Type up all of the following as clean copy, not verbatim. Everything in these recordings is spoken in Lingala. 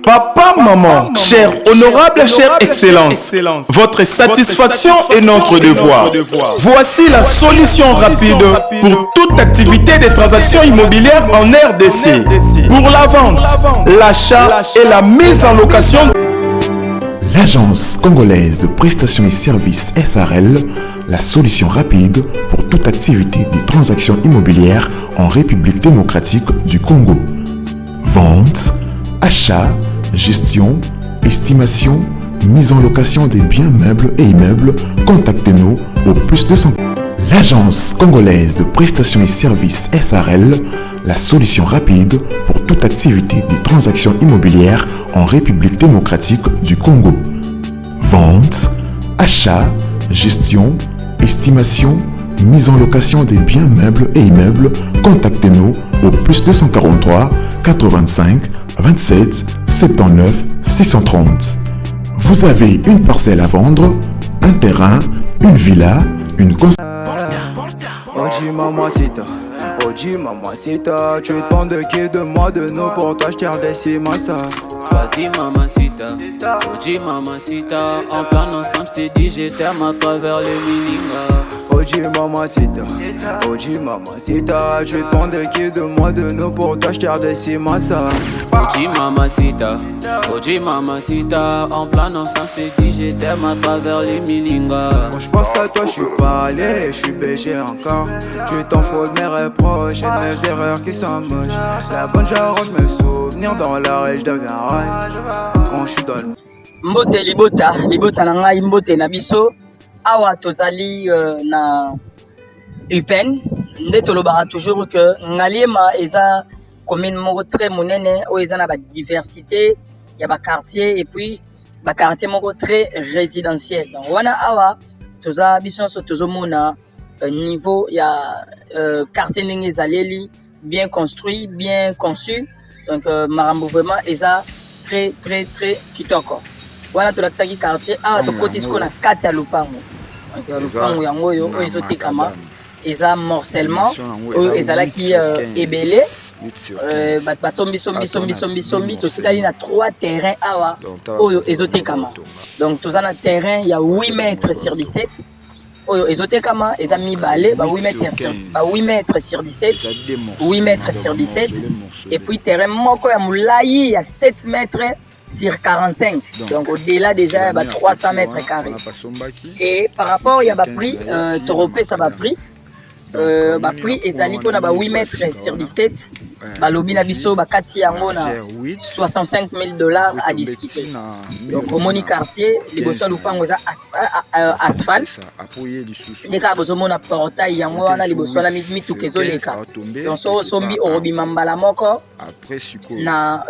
Papa, maman, cher honorable, chère excellence, votre satisfaction est notre devoir. Voici la solution rapide pour toute activité des transactions immobilières en RDC. Pour la vente, l'achat et la mise en location. L'Agence congolaise de prestations et services SARL, la solution rapide pour toute activité des transactions immobilières en République démocratique du Congo. Vente, achat, gestion, estimation, mise en location des biens meubles et immeubles, contactez-nous au +200. L'Agence congolaise de prestations et services SARL, la solution rapide pour toute activité des transactions immobilières en République démocratique du Congo. Vente, achat, gestion, estimation, mise en location des biens meubles et immeubles, contactez-nous au +243 85 27 79 630. Vous avez une parcelle à vendre, un terrain, une villa, une Oji mamacita, Oji mamacita, tu demandes de qui de moi de nous pour toi je t'ai redessis massa. Vas-y mamacita, Oji mamacita, en plan ensemble je t'ai dit je t'aime à travers le milinga. Oji mamacita, tu demandes de qui de moi de nous pour toi je t'ai redessis massa. Oji mamacita, en plan ensemble je t'ai dit je t'aime à travers le milinga. Quand je pense à toi je suis pas allé, je suis BG encore. Tu t'en fous de mes reproches et de mes erreurs qui sont moches. La bonne j'arrange mes souvenirs dans la rage de deviens rage. Quand je suis dans le Mbote libota na ngai mbote na biso awa tozali na UPEN nde tolobaka toujours que Ngaliema eza commune moko très monene oyo eza na ba diversité ya ba quartier et puis ba quartier moko très résidentiel. Donc wana awa toza biso nyonso tozomona niveau ya quartier ndenge ezaleli bien construit, bien conçu. Donc marambo vraiment eza très kitoko. Wana tolakisaki quartier awa tokoti siko na kati ya lupango. Donc lupango yango oyo ezotekama eza morcellement oyo ezalaki ebele basombi totikali na 3 terrains awa oyo ezotekama. Donc toza na terrain ya 8 mètres sur 17 oyo ezotekama eza mibale ba 8 mètres sur 17 8 mètres sur 17 et puis terrain moko ya mulai ya 7 mètres sur 45. Donc au-delà déjà il y a 300 mètres carrés. Et par rapport il y a prix Toropé ça va prix ezali pona ba 8 mètres sur 17 balobi na biso bakati yango na $65,000 à discuter. Donc au moni quartier liboso lupango za asphalte ndeka bozomona portail yango wana liboso la mituka ezoleka. Donc so sombi orobima mbala moko na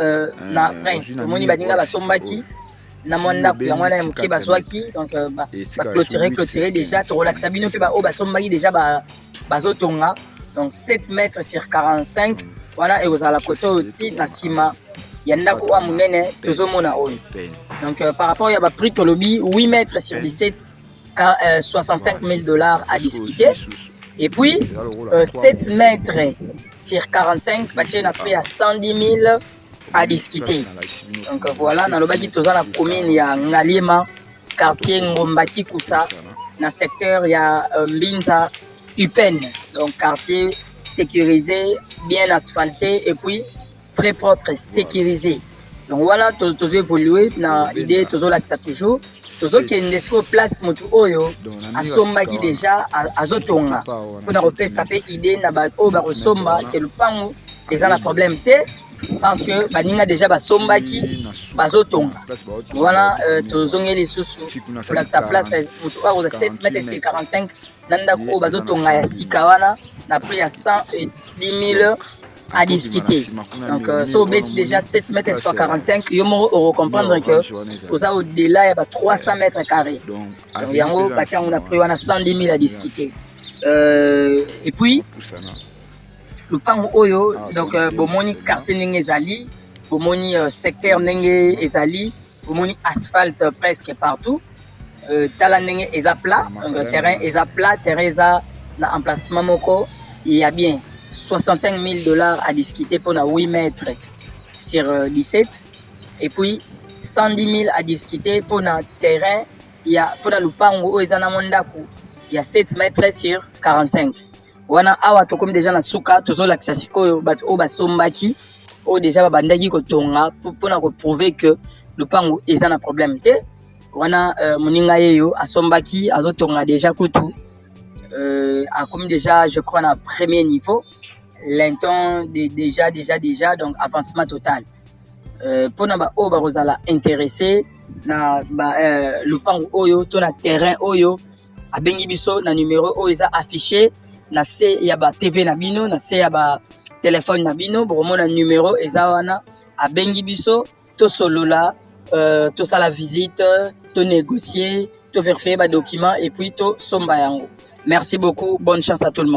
prince moni badinga basombaki na mwanda ya mwana ya muke bazwaki. Donc ba clôturer déjà to relaxa bino pe ba o basombaki déjà bazotonga. Donc 7 mètres sur 45 voilà et ozala koto ti na sima ya ndako wa munene tozomona oyo. Donc par rapport ya ba prix tolobi 8 mètres sur 17 $65,000 à discuter. Et puis 7 mètres sur 45 batie na prix à 110,000 à discuter. Donc voilà na lobaki toza na commune ya Ngaliema quartier Ngombaki Kusa na secteur ya Mbinza UPEN. Donc quartier sécurisé, bien asphalté et puis très propre, sécurisé. Donc voilà, tous évolué na idée tous là que ça toujours. Tous qui est place motu oyo asombaki déjà azotonga. Pour na repère ça peut idée na ba o ba resomba que le pango les a un problème té parce que baninga déjà basombaki bazotonga. Voilà, tous les sous pour la sa place motu oyo 7 mètres et 45 nanda ko bazotonga ya sikawana na prix à 110,000 à discuter. Donc so bet déjà 7 mètres sur 45 yo mo comprendre que ça au-delà il y a 300 mètres carrés. Donc yango batia on a pris wana 110,000 à discuter. Et puis le pango oyo donc bomoni quartier ndenge ezali, bomoni secteur ndenge ezali, bomoni asphalte presque partout. Tala ndenge eza plat, donc terrain eza plat, terrain eza na emplacement moko, il y a bien $65,000 à discuter pour na 8 mètres sur 17. et puis 110 000 à discuter pour un terrain, il y a pour le lupango où ils en ont il y a 7 mètres sur 45. Wana awa to comme déjà na suka tozo lakisa sikoyo bat o basombaki o déjà babandaki ko tonga pour na ko prouver que lupango ils en a problème te. Wana moninga yeyo asombaki azotonga déjà kutu a comme déjà je crois na premier niveau l'inton déjà donc avancement total. Pour na ba o ba rozala intéressé na ba lupango oyo to na terrain oyo abengi biso na numéro oyo eza affiché na se ya ba TV na bino na se ya ba téléphone na bino bromo na numéro eza wana abengi biso to solola to sala visite to négocier to vérifier ba documents et puis to somba yango. Merci beaucoup, bonne chance à tout le monde.